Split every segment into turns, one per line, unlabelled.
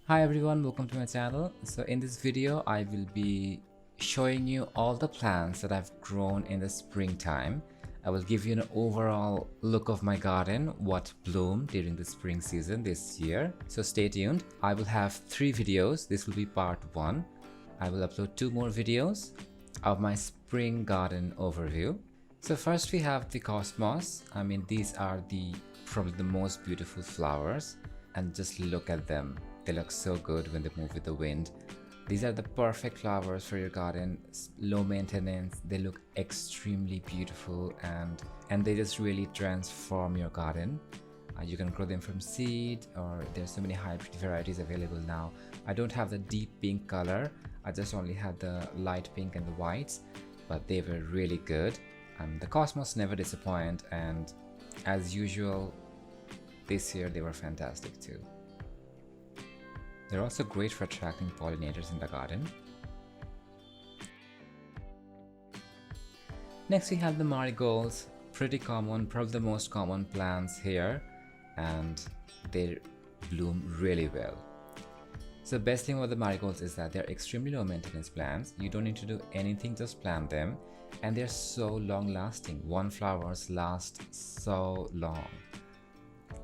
Hi everyone, welcome to my channel. So in this video I will be showing you all the plants that I've grown in the springtime. I will give you an overall look of my garden, what bloomed during the spring season this year. So stay tuned. I will have 3 videos. This will be part 1. I will upload 2 more videos of my spring garden overview. So first we have the cosmos. These are probably the most beautiful flowers, and just look at them. They look so good when they move with the wind. These are the perfect flowers for your garden, low maintenance. They look extremely beautiful and they just really transform your garden. You can grow them from seed, or there's so many hybrid varieties available now. I don't have the deep pink color. I just only had the light pink and the whites, but they were really good. The cosmos never disappoint, and as usual, this year they were fantastic too. They're also great for attracting pollinators in the garden. Next we have the marigolds, pretty common, probably the most common plants here, and they bloom really well. So best thing about the marigolds is that they're extremely low maintenance plants. You don't need to do anything, just plant them, and they're so long lasting. One flowers last so long.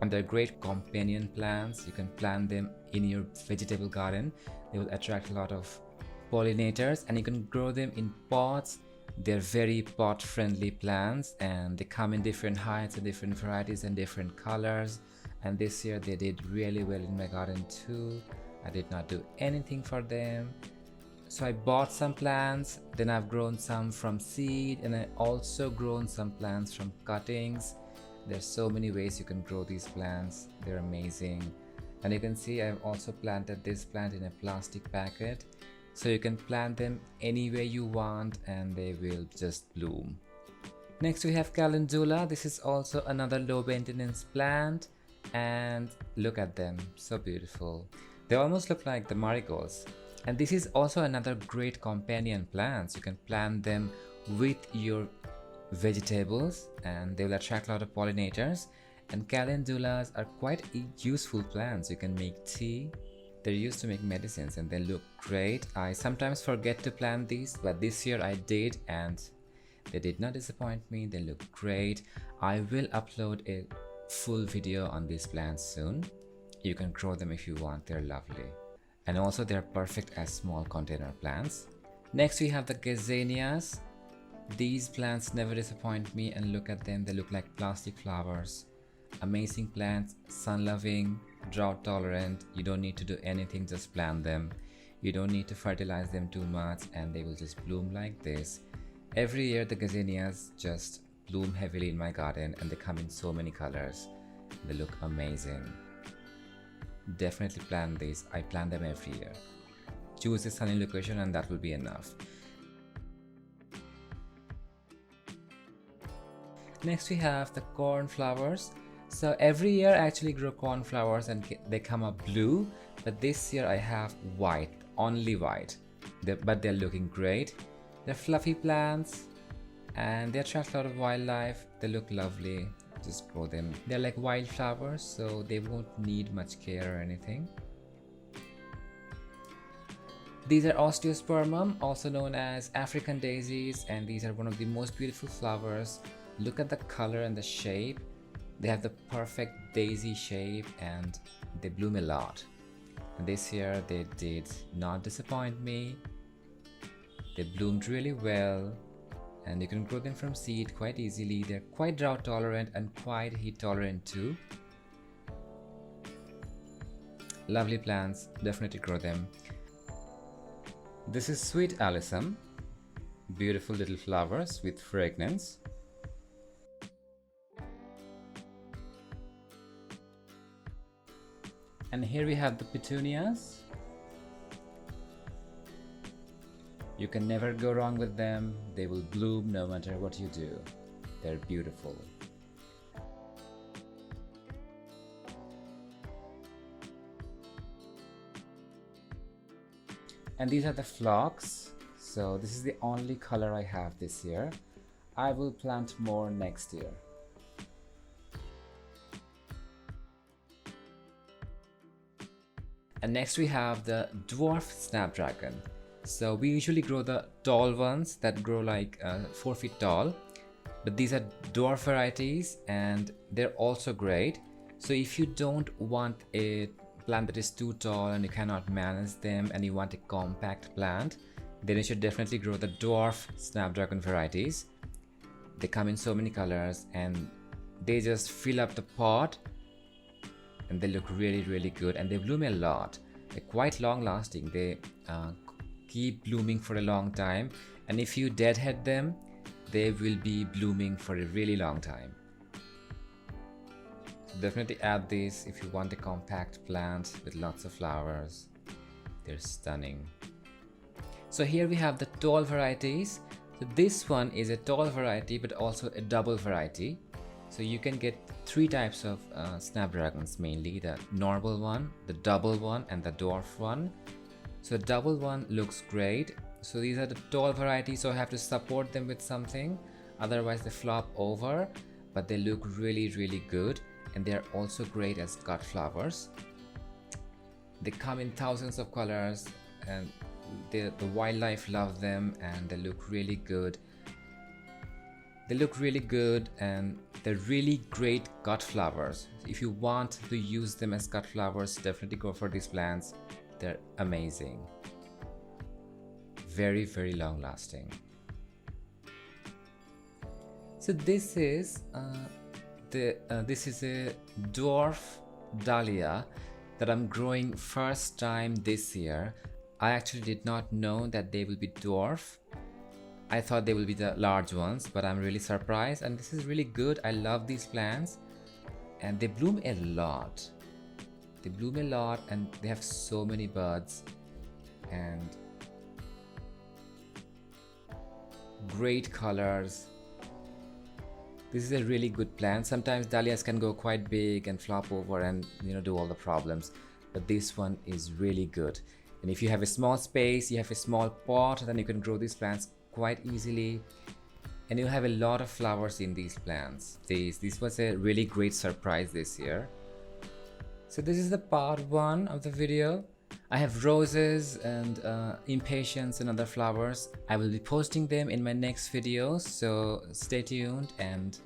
And they're great companion plants. You can plant them in your vegetable garden. They will attract a lot of pollinators, and you can grow them in pots. They're very pot friendly plants, and they come in different heights and different varieties and different colors. And this year they did really well in my garden too. I did not do anything for them. So I bought some plants, then I've grown some from seed, and I also grown some plants from cuttings. There's so many ways you can grow these plants. They're amazing. And you can see I've also planted this plant in a plastic packet. So you can plant them any way you want and they will just bloom. Next we have Calendula. This is also another low maintenance plant, and look at them, so beautiful. They almost look like the marigolds. And this is also another great companion plant. You can plant them with your vegetables and they will attract a lot of pollinators. And calendulas are quite useful plants. You can make tea. They're used to make medicines and they look great. I sometimes forget to plant these, but this year I did and they did not disappoint me. They look great. I will upload a full video on these plants soon. You can grow them if you want. They're lovely, and also they're perfect as small container plants. Next we have the gazanias. These plants never disappoint me, and look at them. They look like plastic flowers. Amazing plants, sun loving, drought tolerant. You don't need to do anything, just plant them. You don't need to fertilize them too much and they will just bloom like this. Every year the gazanias just bloom heavily in my garden, and they come in so many colors. They look amazing. Definitely plant these. I plant them every year. Choose a sunny location and that will be enough. Next we have the cornflowers. So every year I actually grow cornflowers and they come up blue, but this year I have white, only white. But they're looking great. They're fluffy plants and they attract a lot of wildlife. They look lovely. Just grow them. They're like wildflowers, so they won't need much care or anything. These are osteospermum, also known as African daisies, and these are one of the most beautiful flowers. Look at the color and the shape. They have the perfect daisy shape and they bloom a lot. And this year they did not disappoint me. They bloomed really well, and you can grow them from seed quite easily. They're quite drought tolerant and quite heat tolerant too. Lovely plants, definitely grow them. This is sweet Allison. Beautiful little flowers with fragrance. And here we have the petunias. You can never go wrong with them. They will bloom no matter what you do. They're beautiful. And these are the phlox. So this is the only color I have this year. I will plant more next year. And next we have the Dwarf Snapdragon. So we usually grow the tall ones that grow like 4 feet tall, but these are dwarf varieties and they're also great. So if you don't want a plant that is too tall and you cannot manage them and you want a compact plant, then you should definitely grow the Dwarf Snapdragon varieties. They come in so many colors and they just fill up the pot and they look really good, and they bloom a lot. They're quite long lasting. They keep blooming for a long time, and if you deadhead them, they will be blooming for a really long time. So definitely add these if you want a compact plant with lots of flowers. They're stunning. So here we have the tall varieties. So this one is a tall variety but also a double variety. So you can get 3 types of snapdragons mainly: the normal one, the double one, and the dwarf one. So the double one looks great. So these are the tall varieties, so I have to support them with something, otherwise they flop over, but they look really good, and they are also great as cut flowers. They come in thousands of colors and the wildlife love them, and they look really good. They look really good and they're really great cut flowers. If you want to use them as cut flowers, definitely go for these plants. They're amazing. Very long lasting. So this is a dwarf Dahlia that I'm growing first time this year. I actually did not know that they will be dwarf. I thought they will be the large ones, but I'm really surprised, and this is really good. I love these plants and they bloom a lot. They bloom a lot and they have so many buds and great colors. This is a really good plant. Sometimes dahlias can go quite big and flop over and do all the problems, but this one is really good. And if you have a small space, you have a small pot, then you can grow these plants quite easily, and you have a lot of flowers in these plants. This was a really great surprise this year. So this is the part 1 of the video. I have roses and impatiens and other flowers. I will be posting them in my next videos, so stay tuned and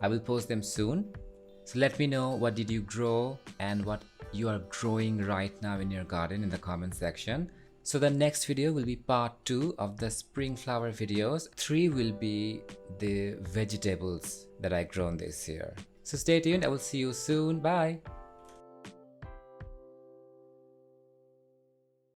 I will post them soon. So let me know what did you grow and what you are growing right now in your garden in the comment section. So the next video will be part 2 of the spring flower videos. 3 will be the vegetables that I grown this year. So stay tuned. I will see you soon. Bye.